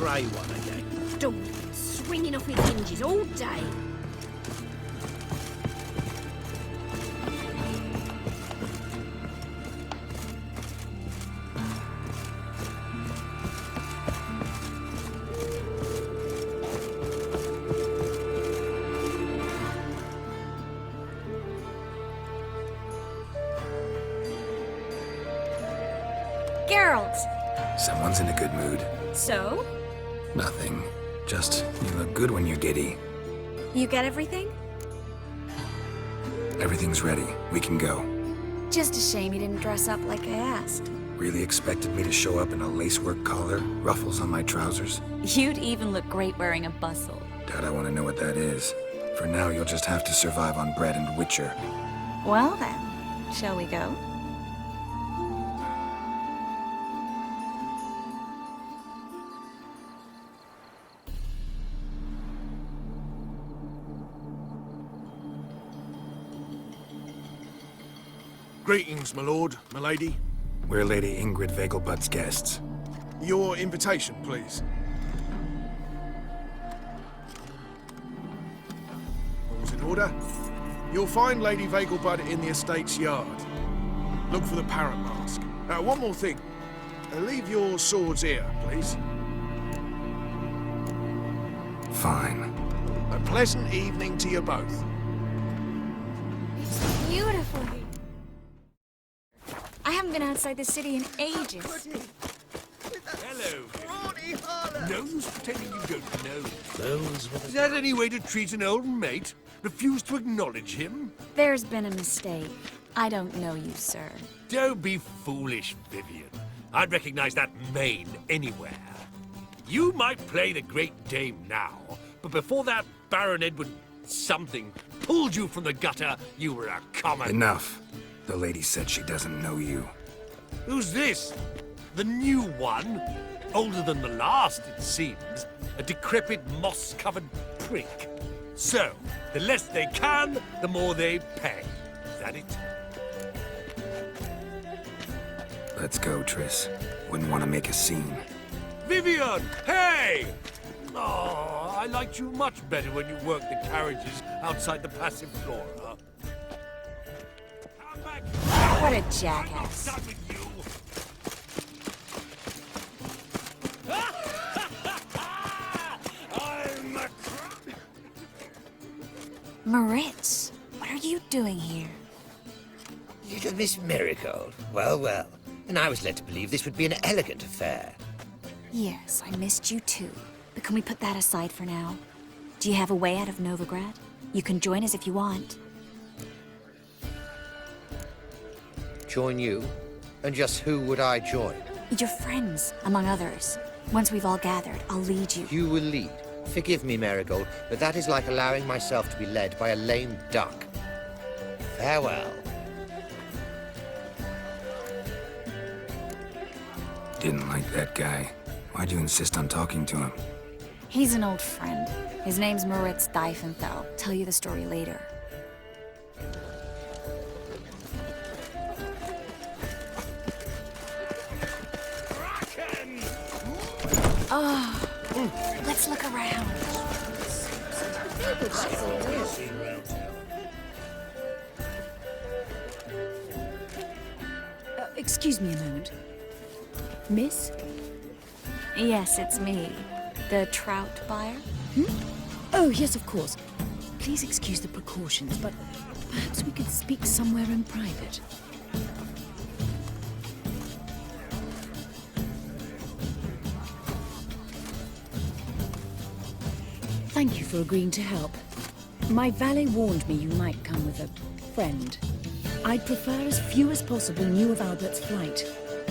grey one again. Door's been swinging off its hinges all day. Geralt! Someone's in a good mood. So? Nothing. Just, you look good when you're giddy. You get everything? Everything's ready. We can go. Just a shame you didn't dress up like I asked. Really expected me to show up in a lacework collar, ruffles on my trousers? You'd even look great wearing a bustle. Doubt I want to know what that is. For now, you'll just have to survive on bread and Witcher. Well then, shall we go? Greetings, my lord, my lady. We're Lady Ingrid Vegelbud's guests. Your invitation, please. All's in order. You'll find Lady Vegelbud in the estate's yard. Look for the parrot mask. One more thing. Leave your swords here, please. Fine. A pleasant evening to you both. It's beautiful here. I haven't been outside the city in ages. Hello. No use pretending you don't know. Is that any way to treat an old mate? Refuse to acknowledge him? There's been a mistake. I don't know you, sir. Don't be foolish, Vivian. I'd recognize that mane anywhere. You might play the Great Dame now, but before that Baron Edward something pulled you from the gutter, you were a common... Enough. The lady said she doesn't know you. Who's this? The new one? Older than the last, it seems. A decrepit, moss-covered prick. So, the less they can, the more they pay. Is that it? Let's go, Triss. Wouldn't want to make a scene. Vivian! Hey! Oh, I liked you much better when you worked the carriages outside the Passive Flora. Come back! What a I'm not jackass. done with you! I'm a Moritz, what are you doing here? Little Miss Marigold. Well, well. And I was led to believe this would be an elegant affair. Yes, I missed you too. But can we put that aside for now? Do you have a way out of Novigrad? You can join us if you want. Join you? And just who would I join? Your friends, among others. Once we've all gathered, I'll lead you. You will lead. Forgive me, Marigold, but that is like allowing myself to be led by a lame duck. Farewell. Didn't like that guy. Why'd you insist on talking to him? He's an old friend. His name's Moritz Diefenthal. Tell you the story later. Oh, let's look around. Excuse me a moment. Miss? Yes, it's me. The trout buyer? Oh, yes, of course. Please excuse the precautions, but perhaps we could speak somewhere in private. Thank you for agreeing to help. My valet warned me you might come with a friend. I'd prefer as few as possible knew of Albert's flight.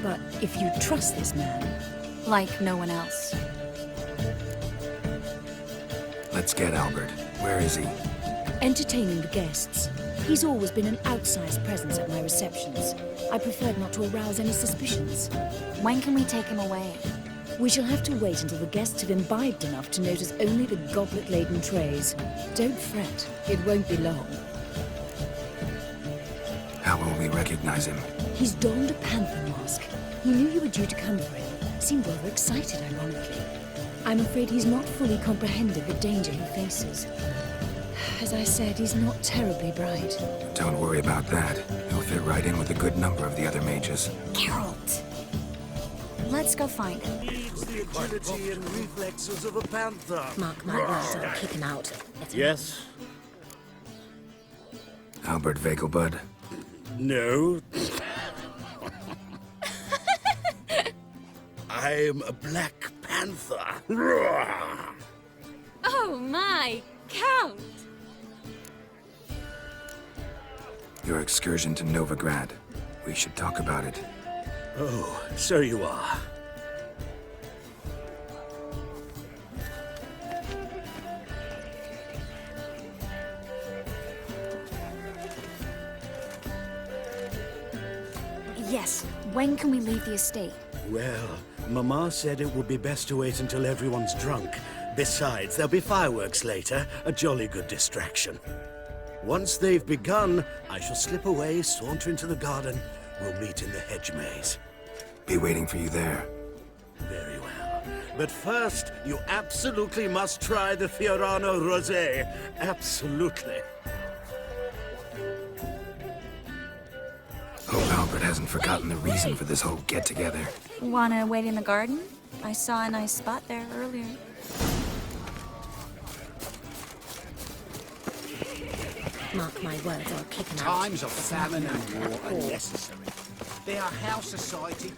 But if you trust this man... Like no one else. Let's get Albert. Where is he? Entertaining the guests. He's always been an outsized presence at my receptions. I preferred not to arouse any suspicions. When can we take him away? We shall have to wait until the guests have imbibed enough to notice only the goblet-laden trays. Don't fret. It won't be long. How will we recognize him? He's donned a panther mask. He knew you were due to come for him. Seemed rather excited, ironically. I'm afraid he's not fully comprehended the danger he faces. As I said, he's not terribly bright. Don't worry about that. He'll fit right in with a good number of the other mages. Geralt! Let's go find him. Needs the agility and reflexes of a panther. Mark my words, I'll kick him out. Yes? Albert Vegelbud. No. I'm a Black Panther. Oh my, Count! Your excursion to Novigrad. We should talk about it. Oh, so you are. Yes, when can we leave the estate? Well, Mama said it would be best to wait until everyone's drunk. Besides, there'll be fireworks later, a jolly good distraction. Once they've begun, I shall slip away, saunter into the garden. We'll meet in the hedge maze. Be waiting for you there. Very well. But first, you absolutely must try the Fiorano Rosé. Absolutely. Hope Albert hasn't forgotten the reason for this whole get-together. Wanna wait in the garden? I saw a nice spot there earlier. Mark my words, I'll kick him out. Times of famine and war are necessary. They are how society.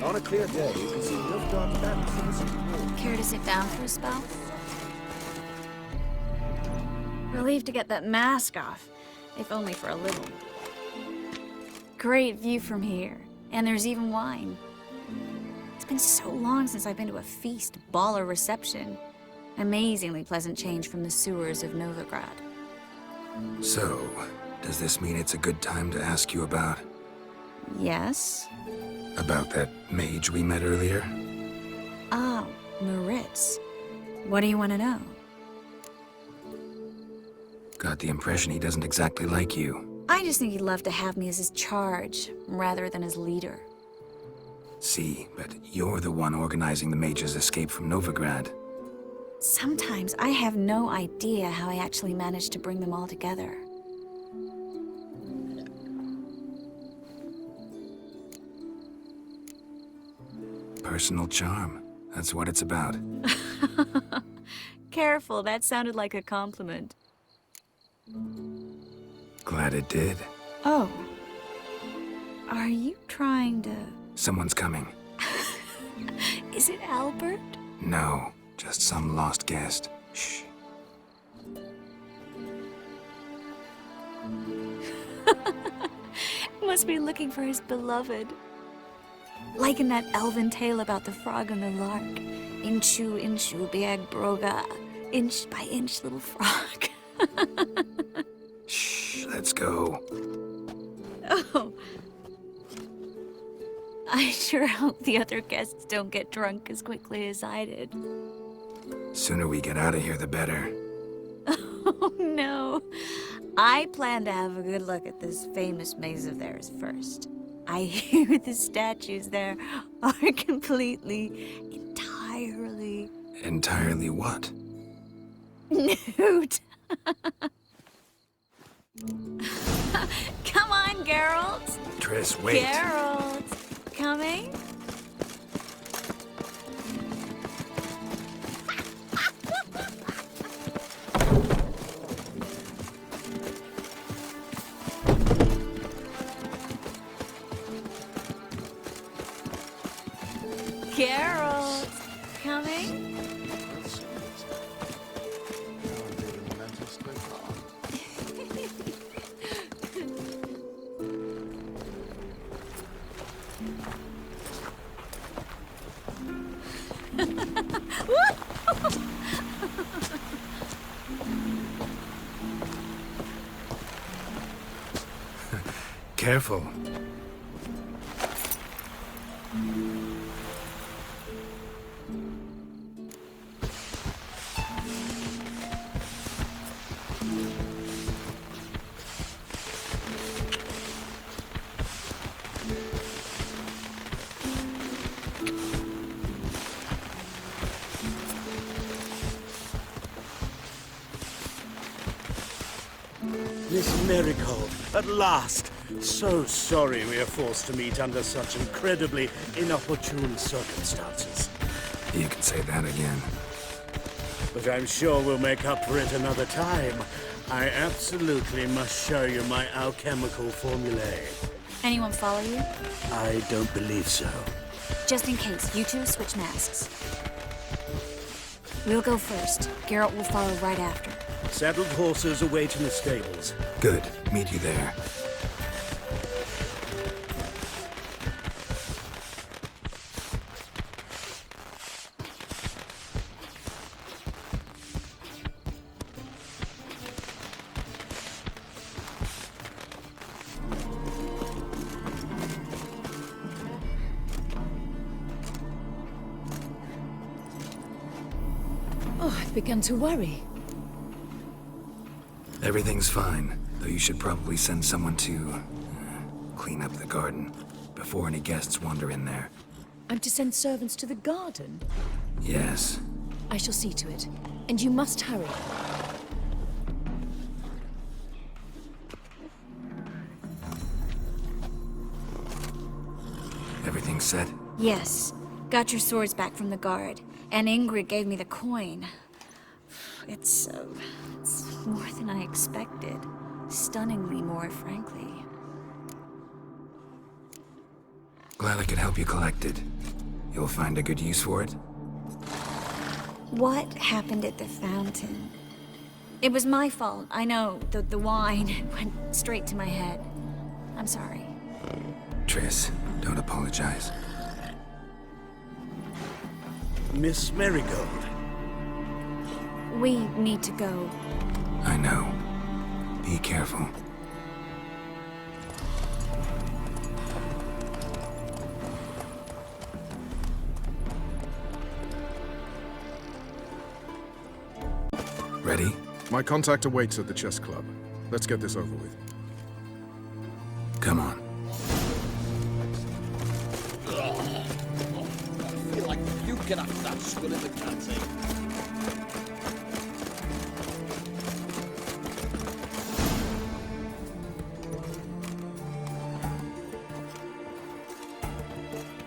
On a clear day, you can see Nilfgaard's banners in the city hall. Care to sit down for a spell? Relieved to get that mask off, if only for a little. Great view from here, and there's even wine. It's been so long since I've been to a feast, ball, or reception. Amazingly pleasant change from the sewers of Novigrad. So, does this mean it's a good time to ask you about... Yes? about that mage we met earlier? Oh, Moritz. What do you want to know? Got the impression he doesn't exactly like you. I just think he'd love to have me as his charge, rather than his leader. See, but you're the one organizing the mage's escape from Novigrad. Sometimes I have no idea how I actually managed to bring them all together. Personal charm. That's what it's about. Careful, that sounded like a compliment. Glad it did. Oh. Are you trying to... Someone's coming. Is it Albert? No, just some lost guest. Shh. Must be looking for his beloved. Like in that elven tale about the frog and the lark. Inchu, inchu, biag broga. Inch by inch, little frog. Shh, let's go. Oh. I sure hope the other guests don't get drunk as quickly as I did. Sooner we get out of here, the better. Oh, no. I plan to have a good look at this famous maze of theirs first. I hear the statues there are completely, entirely... Entirely what? nude. Come on, Geralt. Triss, wait. Geralt. Coming? Geralt. Coming? Careful. Miss Marigold, at last! So sorry we are forced to meet under such incredibly inopportune circumstances. You can say that again. But I'm sure we'll make up for it another time. I absolutely must show you my alchemical formulae. Anyone follow you? I don't believe so. Just in case, you two switch masks. We'll go first. Geralt will follow right after. Saddled horses await in the stables. Good. Meet you there. Oh, I've begun to worry. Everything's fine, though you should probably send someone to clean up the garden before any guests wander in there. I'm to send servants to the garden? Yes. I shall see to it. And you must hurry. Everything set? Yes. Got your swords back from the guard. And Ingrid gave me the coin. It's more than I expected. Stunningly more, frankly. Glad I could help you collect it. You'll find a good use for it? What happened at the fountain? It was my fault. I know. The wine went straight to my head. I'm sorry. Triss, don't apologize. Miss Marigold. We need to go. I know. Be careful. Ready? My contact awaits at the chess club. Let's get this over with. Come on. I feel like you get up that skull in the canteen.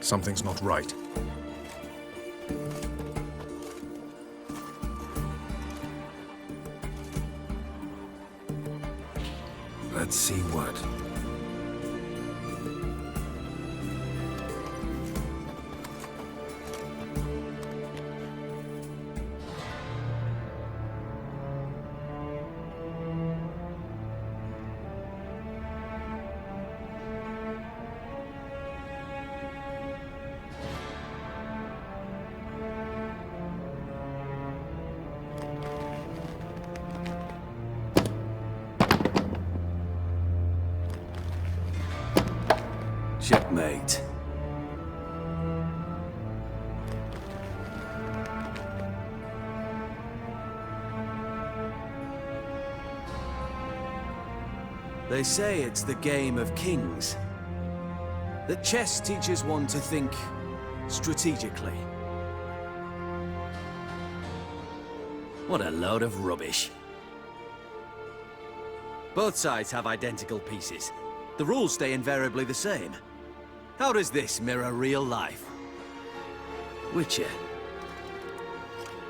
Something's not right. Let's see what. Checkmate. They say it's the game of kings. That chess teaches one to think strategically. What a load of rubbish. Both sides have identical pieces. The rules stay invariably the same. How does this mirror real life? Witcher,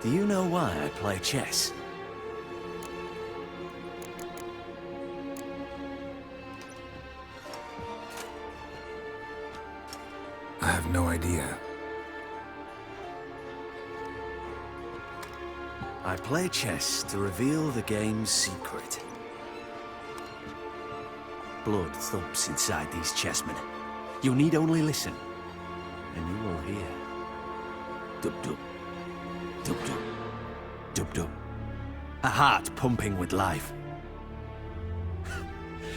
do you know why I play chess? I have no idea. I play chess to reveal the game's secret. Blood thumps inside these chessmen. You need only listen, and you will hear. Dub-dub. Dub-dub. Dub-dub. A heart pumping with life.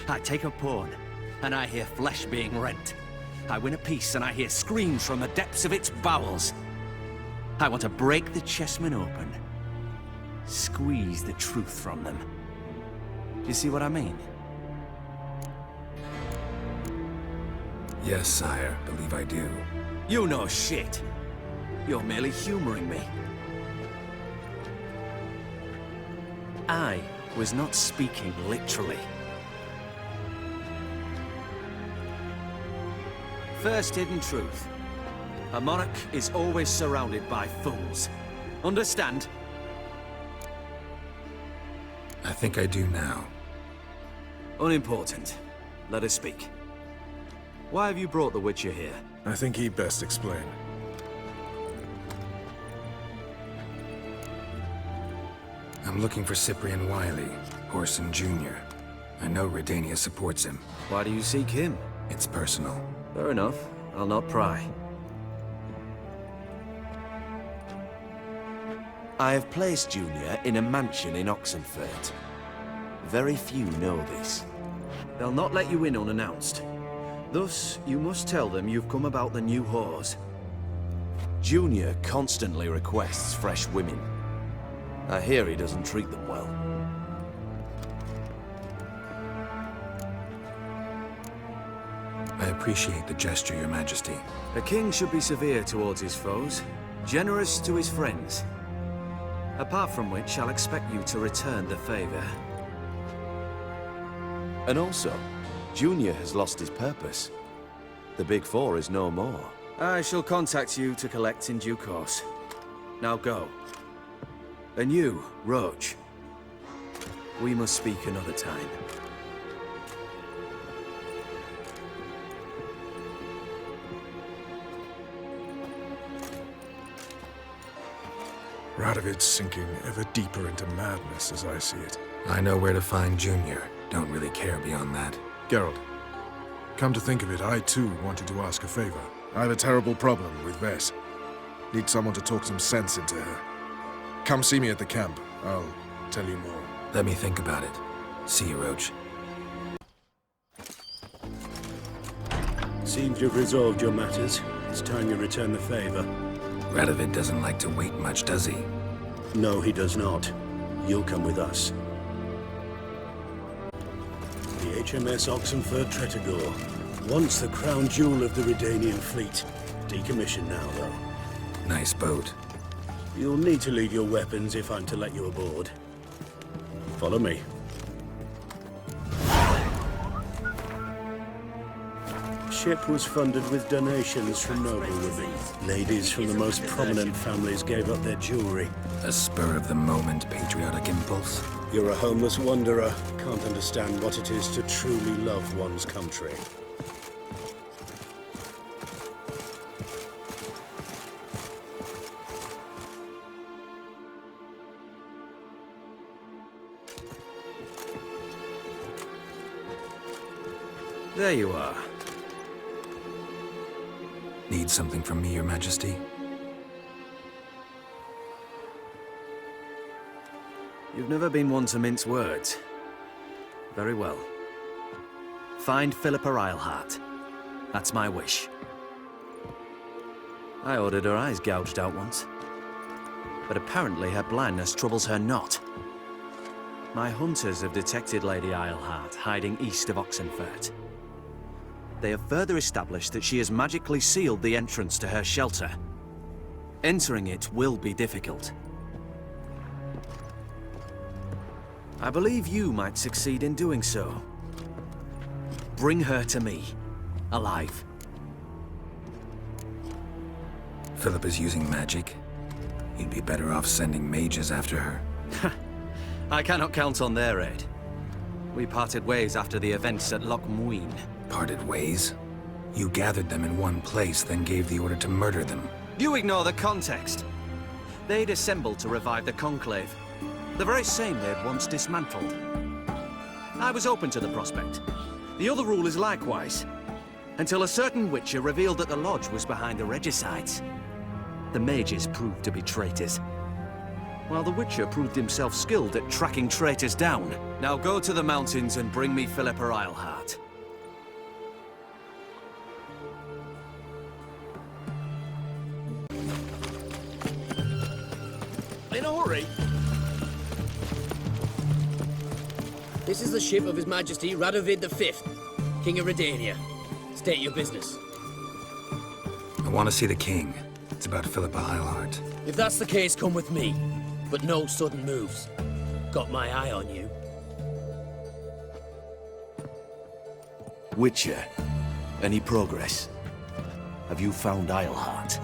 I take a pawn, and I hear flesh being rent. I win a piece, and I hear screams from the depths of its bowels. I want to break the chessmen open. Squeeze the truth from them. Do you see what I mean? Yes, sire. Believe I do. You know shit. You're merely humoring me. I was not speaking literally. First hidden truth. A monarch is always surrounded by fools. Understand? I think I do now. Unimportant. Let us speak. Why have you brought the Witcher here? I think he'd best explain. I'm looking for Cyprian Wiley, Orson Jr. I know Redania supports him. Why do you seek him? It's personal. Fair enough. I'll not pry. I have placed Junior in a mansion in Oxenfurt. Very few know this. They'll not let you in unannounced. Thus, you must tell them you've come about the new whores. Junior constantly requests fresh women. I hear he doesn't treat them well. I appreciate the gesture, Your Majesty. A king should be severe towards his foes, generous to his friends. Apart from which, I'll expect you to return the favor. And also, Junior has lost his purpose. The Big Four is no more. I shall contact you to collect in due course. Now go. And you, Roach. We must speak another time. Radovid's sinking ever deeper into madness as I see it. I know where to find Junior. Don't really care beyond that. Geralt, come to think of it, I too wanted to ask a favor. I have a terrible problem with Vess. Need someone to talk some sense into her. Come see me at the camp. I'll tell you more. Let me think about it. See you, Roach. Seems you've resolved your matters. It's time you return the favor. Radovid doesn't like to wait much, does he? No, he does not. You'll come with us. The HMS Oxenfurt Tretogor. Once the crown jewel of the Redanian fleet. Decommissioned now, though. Nice boat. You'll need to leave your weapons if I'm to let you aboard. Follow me. Ship was funded with donations from noblewomen. Ladies from the most prominent families gave up their jewelry. A spur-of-the-moment patriotic impulse? You're a homeless wanderer. Can't understand what it is to truly love one's country. There you are. Need something from me, Your Majesty? You've never been one to mince words. Very well. Find Philippa Eilhart. That's my wish. I ordered her eyes gouged out once. But apparently her blindness troubles her not. My hunters have detected Lady Eilhart hiding east of Oxenfurt. They have further established that she has magically sealed the entrance to her shelter. Entering it will be difficult. I believe you might succeed in doing so. Bring her to me, alive. Philip is using magic. You'd be better off sending mages after her. I cannot count on their aid. We parted ways after the events at Loch Muin. Parted ways? You gathered them in one place, then gave the order to murder them. You ignore the context. They'd assembled to revive the Conclave. The very same they'd once dismantled. I was open to the prospect. The other rulers likewise. Until a certain Witcher revealed that the Lodge was behind the regicides. The mages proved to be traitors. While the Witcher proved himself skilled at tracking traitors down. Now go to the mountains and bring me Philippa Eilhart. In a hurry? This is the ship of His Majesty Radovid V, King of Redania. State your business. I want to see the king. It's about Philippa Eilhart. If that's the case, come with me. But no sudden moves. Got my eye on you. Witcher, any progress? Have you found Isleheart?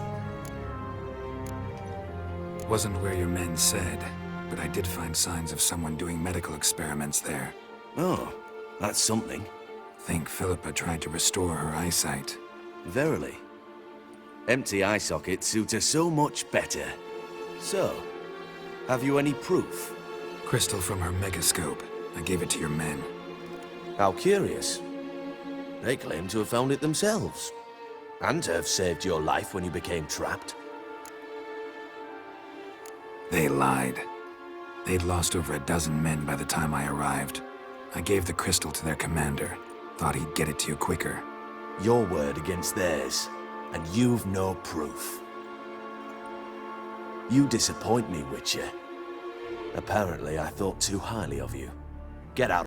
Wasn't where your men said, but I did find signs of someone doing medical experiments there. Oh, that's something. Think Philippa tried to restore her eyesight. Verily. Empty eye sockets suit her so much better. So, have you any proof? Crystal from her megascope. I gave it to your men. How curious. They claim to have found it themselves. And to have saved your life when you became trapped. They lied. They'd lost over a dozen men by the time I arrived. I gave the crystal to their commander. Thought he'd get it to you quicker. Your word against theirs, and you've no proof. You disappoint me, Witcher. Apparently, I thought too highly of you. Get out.